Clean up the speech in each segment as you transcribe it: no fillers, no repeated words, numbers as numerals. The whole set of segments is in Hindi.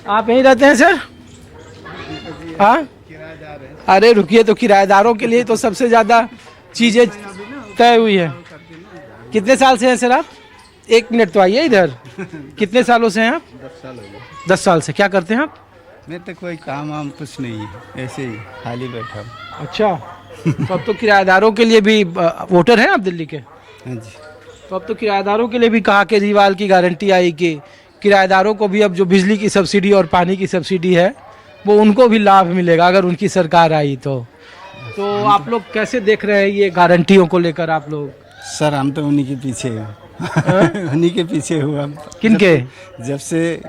आप यहीं रहते हैं सर? हाँ, अरे रुकिए, तो किराएदारों के लिए तो सबसे ज्यादा चीजें तय हुई है। कितने साल से हैं सर आप? एक मिनट तो आइए इधर। कितने सालों से हैं आप? 10 साल हो गए। 10 साल से। क्या करते हैं आप? मैं तो कोई काम वाम कुछ नहीं है, ऐसे ही खाली बैठा हूँ। अच्छा, तो अब तो किराएदारों के लिए भी वोटर हैं आप दिल्ली के? हाँ जी। तो अब तो किराएदारों के लिए भी कहा केजरीवाल की गारंटी आई कि किराएदारों को भी अब जो बिजली की सब्सिडी और पानी की सब्सिडी है वो उनको भी लाभ मिलेगा अगर उनकी सरकार आई तो आप लोग कैसे देख रहे हैं ये गारंटियों को लेकर आप लोग? सर हम तो उन्हीं के पीछे हैं। उन्हीं के पीछे हुआ हम। किनके? जब से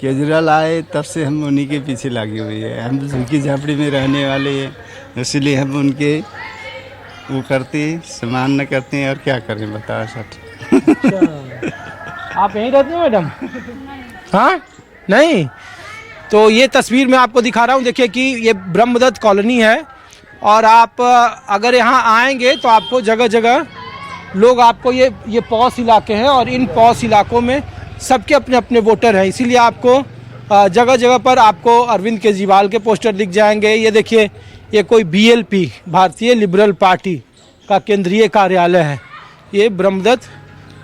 केजरीवाल आए तब से हम उन्हीं के पीछे लगे हुए हैं। हम झुग्गी झापड़ी में रहने वाले हैं, इसलिए हम उनके वो करते सम्मान न करते हैं। और क्या करें बताओ सर। अच्छा। आप यहीं रहते हैं मैडम? हाँ, नहीं तो ये तस्वीर मैं आपको दिखा रहा हूँ। देखिए कि ये ब्रह्मदत्त कॉलोनी है और आप अगर यहाँ आएंगे तो आपको जगह जगह लोग आपको ये पॉश इलाके हैं और इन पॉश इलाकों में सबके अपने अपने वोटर हैं, इसीलिए आपको जगह जगह पर आपको अरविंद केजरीवाल के पोस्टर दिख जाएंगे। ये देखिए, ये कोई BLP भारतीय लिबरल पार्टी का केंद्रीय कार्यालय है। ये ब्रह्मदत्त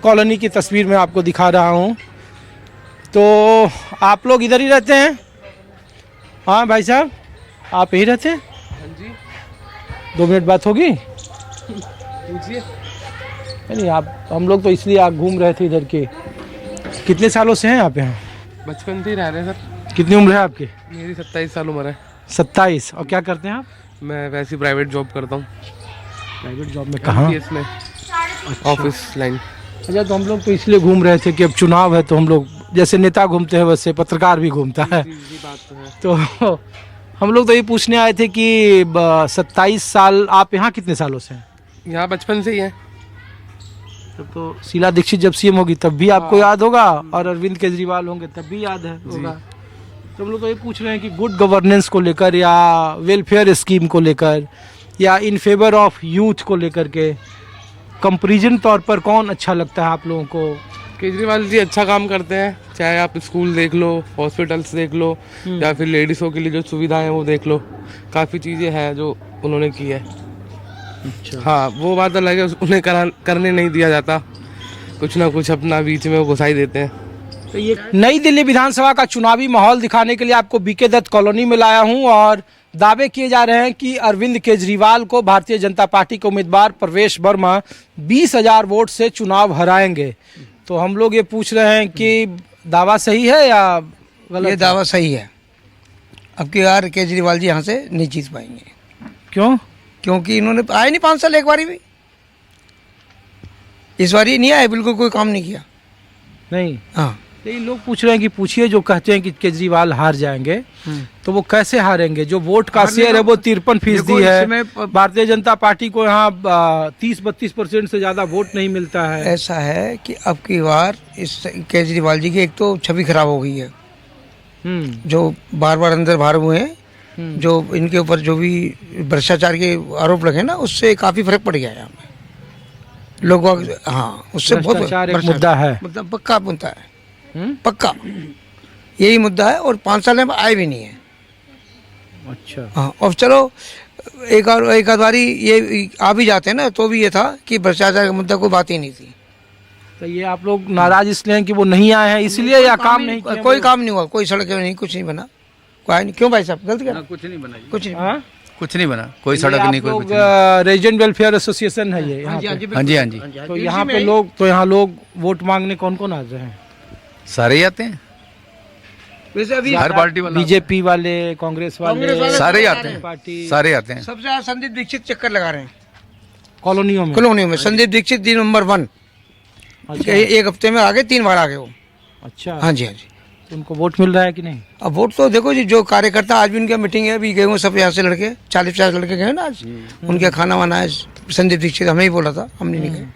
कॉलोनी की तस्वीर मैं आपको दिखा रहा हूँ। तो आप लोग इधर ही रहते हैं? हाँ भाई साहब, आप यहीं रहते हैं? हाँ जी। 2 मिनट बात होगी? पूछिए। नहीं, आप हम लोग तो इसलिए घूम रहे थे इधर के। कितने सालों से हैं आप यहाँ? बचपन से ही रह रहे हैं सर। कितनी उम्र है आपकी? मेरी 27 साल उम्र है। 27। और क्या करते हैं आप? मैं वैसे प्राइवेट जॉब करता हूँ। प्राइवेट जॉब में कहाँ? MPS में, ऑफिस लाइन। अच्छा, तो हम लोग तो इसलिए घूम रहे थे कि अब चुनाव है तो हम लोग जैसे नेता घूमते हैं वैसे पत्रकार भी घूमता है। ये बात तो है। तो हम लोग तो ये पूछने आए थे कि 27 साल, आप यहाँ कितने सालों से हैं? यहाँ बचपन से ही है। तो शीला दीक्षित जब CM होगी तब भी आपको याद होगा और अरविंद केजरीवाल होंगे तब भी याद है होगा। तो हम लोग तो ये पूछ रहे हैं कि गुड गवर्नेंस को लेकर या वेलफेयर स्कीम को लेकर या इन फेवर ऑफ यूथ को लेकर के कंपैरिजन तौर पर कौन अच्छा लगता है आप लोगों को? केजरीवाल जी अच्छा काम करते हैं, चाहे आप स्कूल देख लो, हॉस्पिटल्स देख लो, या फिर लेडीज़ों के लिए जो सुविधाएं हैं वो देख लो। काफ़ी चीज़ें हैं जो उन्होंने की है। अच्छा। हाँ, वो बात अलग है, उन्हें करने नहीं दिया जाता। कुछ ना कुछ अपना बीच में वो घुसा ही देते हैं। तो ये नई दिल्ली विधानसभा का चुनावी माहौल दिखाने के लिए आपको BK दत्त कॉलोनी में लाया हूं और दावे किए जा रहे हैं कि अरविंद केजरीवाल को भारतीय जनता पार्टी के उम्मीदवार प्रवेश वर्मा 20,000 वोट से चुनाव हराएंगे। तो हम लोग ये पूछ रहे हैं कि दावा सही है या गलत? ये दावा सही है। अब की बार केजरीवाल जी यहाँ से नहीं जीत पाएंगे। क्यों? क्योंकि इन्होंने आए नहीं 5 साल एक बारी भी। इस बारी नहीं आए, बिल्कुल कोई काम नहीं किया। नहीं। हाँ, ये लोग पूछ रहे हैं कि पूछिए, जो कहते हैं कि केजरीवाल हार जाएंगे तो वो कैसे हारेंगे? जो वोट का शेयर है वो 53% है। भारतीय जनता पार्टी को यहाँ 30-32% से ज्यादा वोट नहीं मिलता है। ऐसा है कि अब की बार इस केजरीवाल जी की एक तो छवि खराब हो गई है, जो बार बार अंदर बाहर हुए हैं, जो इनके ऊपर जो भी भ्रष्टाचार के आरोप लगे ना, उससे काफी फर्क पड़ गया है यहाँ पे लोग। हाँ, उससे बहुत एक मुद्दा है, मतलब पक्का मुद्दा है, पक्का यही मुद्दा है। और 5 साल में आए भी नहीं है। अच्छा। हाँ, और चलो एक आध बारी ये आ भी जाते हैं ना, तो भी ये था कि भ्रष्टाचार का मुद्दा कोई बात ही नहीं थी। तो ये आप लोग नाराज इसलिए हैं कि वो नहीं आए हैं इसलिए, या काम नहीं किया? कोई काम नहीं हुआ, कोई सड़क नहीं, कुछ नहीं बना, कोई नहीं। क्यों भाई साहब, गलत क्या? कुछ नहीं बना, कुछ नहीं। हाँ? कुछ नहीं बना, कोई सड़क नहीं, कोई कुछ रेजिडेंट वेलफेयर एसोसिएशन है ये यहाँ पे। हाँ जी, हाँ जी। तो यहाँ पे लोग, तो यहाँ लोग वोट मांगने कौन कौन आ रहे हैं? सारे ही आते हैं, वैसे अभी हर पार्टी वाले, BJP वाले, कांग्रेस वाले, सारे ही आते हैं, पार्टी सारे आते हैं। सबसे ज्यादा संदीप दीक्षित चक्कर लगा रहे हैं कॉलोनियों में। संदीप दीक्षित दिन नंबर 1। अच्छा। एक हफ्ते में आगे 3 बार आ गए वो। अच्छा। हाँ जी, हाँ जी। तो उनको वोट मिल रहा है कि नहीं? अब वोट तो देखो जी, जो कार्यकर्ता, आज भी उनकी मीटिंग है, अभी गए हुए सब यहाँ से लड़के 40-50 लड़के गए ना आज, उनके खाना वाना है। संदीप दीक्षित हमें ही बोला था, हमने नहीं गए।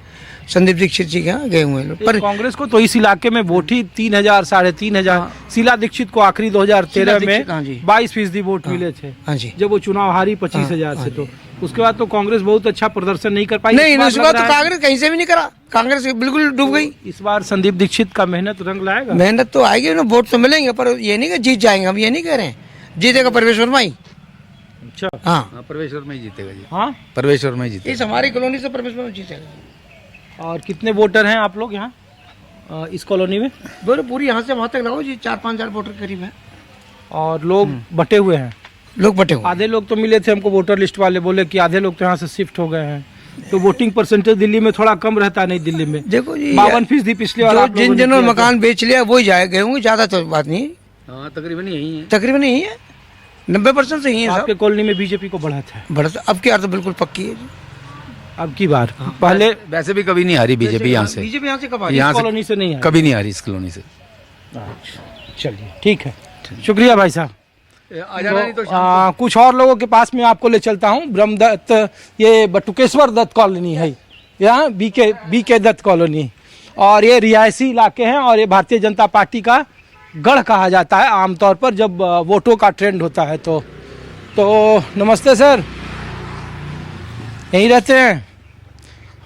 संदीप दीक्षित जी के यहाँ गए हुए लोग। पर कांग्रेस को तो इस इलाके में वोट ही 3,000 साढ़े 3,000। शीला दीक्षित को आखिरी 2013 में 22% वोट मिले थे। हाँ जी, जब वो चुनाव हारी 25,000 से। तो उसके बाद तो कांग्रेस बहुत अच्छा प्रदर्शन नहीं कर पाई। नहीं, इस बार उसके लग बाद तो रहा है- कांग्रेस कहीं से भी नहीं करा, कांग्रेस बिल्कुल डूब गई। इस बार संदीप दीक्षित का मेहनत रंग लाएगा। मेहनत तो आएगी ना, वोट तो मिलेंगे, पर ये नहीं कि जीत जाएंगे, हम ये नहीं कह रहे हैं। जीतेगा प्रवेश वर्मा ही। अच्छा, हाँ, प्रवेश वर्मा ही जीतेगा जी, हाँ। प्रवेश वर्मा ही जीतेगा। इस हमारी कॉलोनी से प्रवेश वर्मा जीतेगा। और कितने वोटर हैं आप लोग यहाँ इस कॉलोनी में? बोले पूरी यहाँ से वहाँ तक लगाओ जी, 4-5 हजार वोटर करीब है। और लोग बटे हुए हैं। लोग बटे हुए। आधे लोग तो मिले थे हमको, वोटर लिस्ट वाले बोले कि आधे लोग तो यहाँ से शिफ्ट हो गए हैं, तो वोटिंग परसेंटेज दिल्ली में थोड़ा कम रहता है। नहीं, दिल्ली में देखो जी, 52% पिछले बार जो आप लोगों जिन ने जिन्होंने किया था। मकान बेच लिया वही जाए गए होंगे, ज्यादा तो बात नहीं। हाँ, तकरीबन यही है। तकरीबन यही है, 90% से ही है आपके सब। कॉलोनी में बीजेपी को बढ़त है बढ़त अब की यार तो बिल्कुल पक्की है जी। अब की बार। पहले वैसे भी कभी नहीं हारी बीजेपी यहाँ से, बीजेपी यहाँ से कब आ यहाँ से कॉलोनी से नहीं है। कभी नहीं हारी इस कॉलोनी से। चलिए, ठीक है, शुक्रिया भाई साहब। कुछ और लोगों के पास में आपको ले चलता हूँ। ब्रह्मदत्त, ये बटुकेश्वर दत्त कॉलोनी है, यहाँ बीके दत्त कॉलोनी, और ये रिहायशी इलाके हैं, और ये भारतीय जनता पार्टी का गढ़ कहा जाता है आमतौर पर जब वोटों का ट्रेंड होता है। तो नमस्ते सर, यहीं रहते हैं?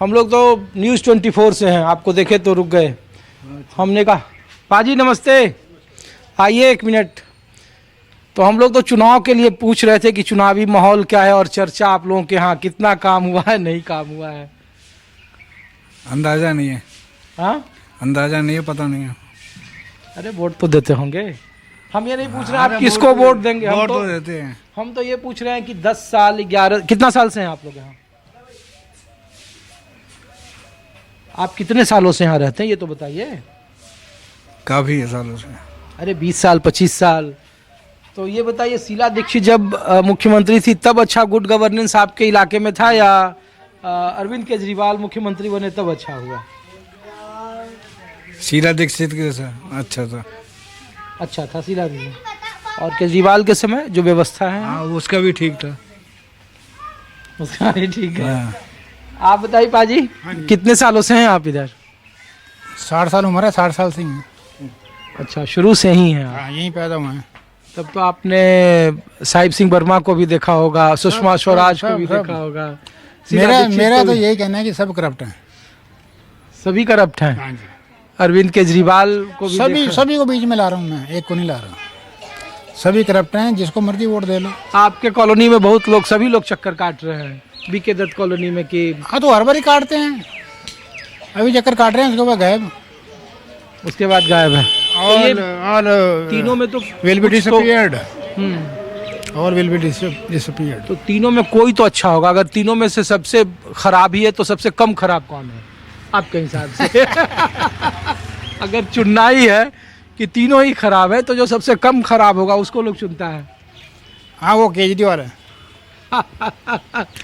हम लोग तो न्यूज़ 24 से हैं, आपको देखे तो रुक गए। हमने कहा पाजी नमस्ते, आइए 1 मिनट। तो हम लोग तो चुनाव के लिए पूछ रहे थे कि चुनावी माहौल क्या है, और चर्चा आप लोगों के यहाँ कितना काम हुआ है, नहीं काम हुआ है? अंदाजा नहीं है। हाँ, अंदाजा नहीं है, पता नहीं है। अरे वोट तो देते होंगे। हम ये नहीं पूछ रहे आप किसको वोट देंगे, हम वोट तो तो देते हैं। हम तो ये पूछ रहे हैं कि 10 साल 11 कितना साल से हैं आप लोग यहाँ? आप कितने सालों से यहाँ रहते हैं ये तो बताइए। काफी है सालों से। अरे 20 साल 25 साल। तो ये बताइए, शीला दीक्षित जब मुख्यमंत्री थी तब अच्छा गुड गवर्नेंस आपके इलाके में था, या अरविंद केजरीवाल मुख्यमंत्री बने तब अच्छा हुआ? शीला दीक्षित के साथ अच्छा था। अच्छा था शीला दीक्षित। और केजरीवाल के समय जो व्यवस्था है हाँ, उसका भी ठीक था। उसका भी ठीक है। हाँ। आप बताइए पाजी, कितने सालों से हैं आप इधर? 60 साल उम्र है, 60 साल से ही हैं। अच्छा, शुरू से ही हैं आप? हाँ, यहीं पैदा हुए हैं। तब तो आपने साहिब सिंह वर्मा को भी देखा होगा, सुषमा स्वराज को भी देखा होगा। शीला दीक्षित मेरा को तो भी। यही कहना है कि सब करप्ट हैं। सभी करप्ट हैं। हाँ जी। अरविंद केजरीवाल को भी देखा। सभी को बीच में ला रहा हूँ मैं, एक को नहीं ला रहा। सभी करप्ट हैं, जिसको मर्जी वोट दे लो। आपके कॉलोनी में बहुत लोग, सभी लोग चक्कर काट रहे हैं बीके दत्त कॉलोनी में कि हाँ, तो हर बार ही काटते हैं। अभी चक्कर काट रहे हैं, उसके बाद गायब। उसके बाद गायब है। तो ये तीनों में तो विल बी कुछ तो- डिसअपीयर्ड, हम्म, और विल बी डिसअपीयर्ड। तो तीनों में कोई तो अच्छा होगा। अगर तीनों में से सबसे खराब ही है तो सबसे कम खराब कौन है आपके हिसाब से? अगर चुनना ही है कि तीनों ही खराब है तो जो सबसे कम खराब होगा उसको लोग चुनता है। हाँ, वो केजरीवाल है।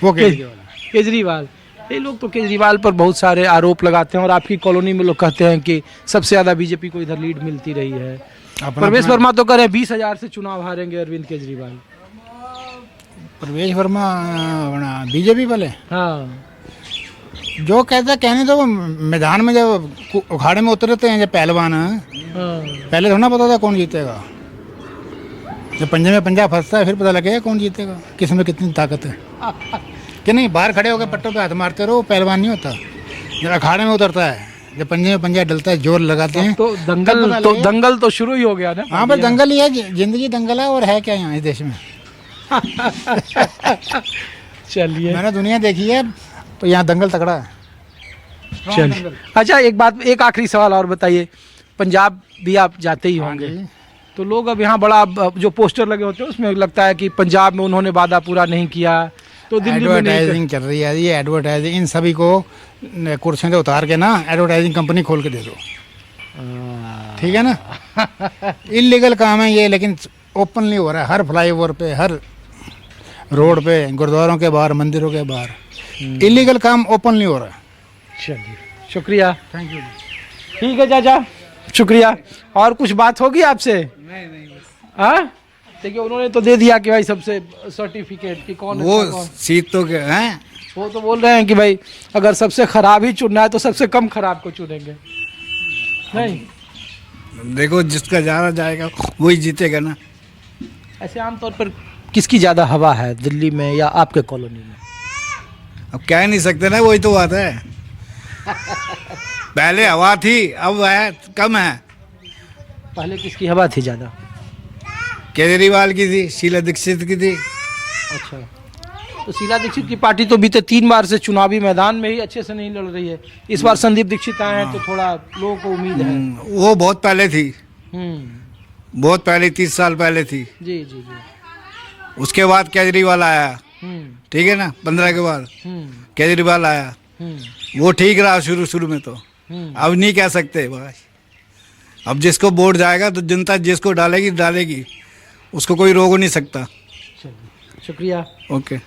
वो केजरीवाल है। केजरीवाल। ये लोग तो केजरीवाल पर बहुत सारे आरोप लगाते हैं, और आपकी कॉलोनी में लोग कहते हैं कि सबसे ज्यादा बीजेपी को इधर लीड मिलती रही है। प्रवेश वर्मा तो कह रहे हैं 20,000 से चुनाव हारेंगे अरविंद केजरीवाल। प्रवेश वर्मा बीजेपी वाले हाँ, जो कहता है कहने तो, वो मैदान में जब उखाड़े में उतरते हैं, जब पहलवान हैं, हाँ। पहले थोड़ा पता था कौन जीतेगा। जब पंजे में पंजा फंसता है फिर पता लगेगा कौन जीतेगा, किस में कितनी ताकत है। कि नहीं, बाहर खड़े होकर पट्टों पे हाथ मारते रहो, पहलवान नहीं होता। जब अखाड़े में उतरता है, जब पंजे में पंजा डलता है, जोर लगाते हैं, तो दंगल तो शुरू ही हो गया ना। हाँ, बस दंगल ही है, जिंदगी दंगल है। और है क्या यहाँ इस देश में? चलिए, मैंने दुनिया देखी है, तो यहाँ दंगल तगड़ा है। चलिए। अच्छा, एक बात, एक आखिरी सवाल और बताइए। पंजाब भी आप जाते ही होंगे, तो लोग अब यहाँ बड़ा जो पोस्टर लगे होते हैं उसमें लगता है कि पंजाब में उन्होंने वादा पूरा नहीं किया, तो दिल्ली में नहीं। एडवर्टाइजिंग चल रही है, ये एडवर्टाइजिंग, इन सभी को कुर्सियों से उतार के ना एडवर्टाइजिंग कंपनी खोल के दे दो, ठीक है ना। इलीगल काम है ये, लेकिन ओपनली हो रहा है हर फ्लाईओवर पे, हर रोड पे, गुरुद्वारों के बाहर, मंदिरों के बाहर। इलीगल काम ओपनली हो रहा है। चलिए, शुक्रिया। Thank you. ठीक है चाचा, शुक्रिया। और कुछ बात होगी आपसे? नहीं। हाँ, देखिए उन्होंने तो दे दिया कि भाई सबसे सर्टिफिकेट कि कौन वो अच्छा कौन। सीट तो क्या है, वो तो बोल रहे हैं कि भाई अगर सबसे खराब ही चुनना है तो सबसे कम खराब को चुनेंगे। नहीं, देखो जिसका ज्यादा जाएगा वही जीतेगा ना। ऐसे आमतौर पर किसकी ज़्यादा हवा है दिल्ली में या आपके कॉलोनी में? अब कह नहीं सकते ना, वही तो बात है। पहले हवा थी, अब है कम है। पहले किसकी हवा थी ज़्यादा? केजरीवाल की थी, शीला दीक्षित की थी। अच्छा, तो शीला दीक्षित की पार्टी तो बीते 3 बार से चुनावी मैदान में ही अच्छे से नहीं लड़ रही है। इस बार संदीप दीक्षित आए हैं तो थोड़ा लोगों को उम्मीद है। वो बहुत पहले थी, हम्म, बहुत पहले, 30 साल पहले थी। जी जी जी। उसके बाद केजरीवाल आया, हम्म, ठीक है ना, 15 के बाद हम्म, केजरीवाल आया। वो ठीक रहा शुरू में तो। हम्म। अब नहीं कह सकते भाई। अब जिसको वोट जाएगा तो जनता जिसको डालेगी, उसको कोई रोक नहीं सकता। चलिए, शुक्रिया। ओके।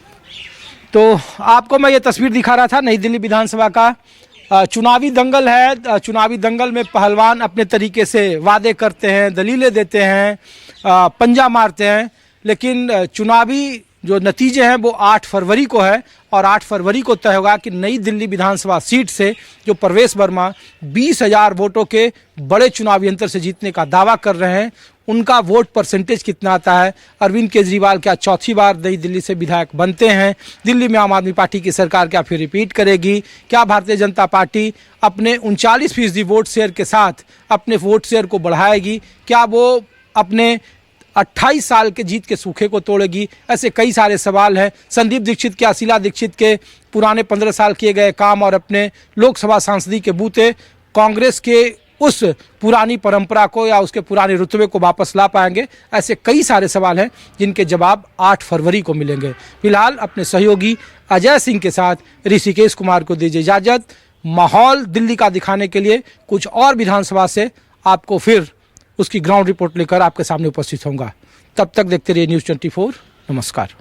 तो आपको मैं ये तस्वीर दिखा रहा था नई दिल्ली विधानसभा का। चुनावी दंगल है। चुनावी दंगल में पहलवान अपने तरीके से वादे करते हैं, दलीलें देते हैं, पंजा मारते हैं, लेकिन चुनावी जो नतीजे हैं वो 8 फरवरी को है और 8 फरवरी को तय होगा कि नई दिल्ली विधानसभा सीट से जो प्रवेश वर्मा 20,000 वोटों के बड़े चुनावी अंतर से जीतने का दावा कर रहे हैं, उनका वोट परसेंटेज कितना आता है। अरविंद केजरीवाल क्या चौथी बार नई दिल्ली से विधायक बनते हैं? दिल्ली में आम आदमी पार्टी की सरकार क्या फिर रिपीट करेगी? क्या भारतीय जनता पार्टी अपने 39% वोट शेयर के साथ अपने वोट शेयर को बढ़ाएगी? क्या वो अपने 28 साल के जीत के सूखे को तोड़ेगी? ऐसे कई सारे सवाल हैं। संदीप दीक्षित क्या शीला दीक्षित के पुराने 15 साल किए गए काम और अपने लोकसभा सांसदी के बूते कांग्रेस के उस पुरानी परंपरा को या उसके पुराने रुतबे को वापस ला पाएंगे? ऐसे कई सारे सवाल हैं जिनके जवाब 8 फरवरी को मिलेंगे। फिलहाल अपने सहयोगी अजय सिंह के साथ ऋषिकेश कुमार को दीजिए इजाजत। माहौल दिल्ली का दिखाने के लिए कुछ और विधानसभा से आपको फिर उसकी ग्राउंड रिपोर्ट लेकर आपके सामने उपस्थित होऊंगा। तब तक देखते रहिए न्यूज़ 24। नमस्कार।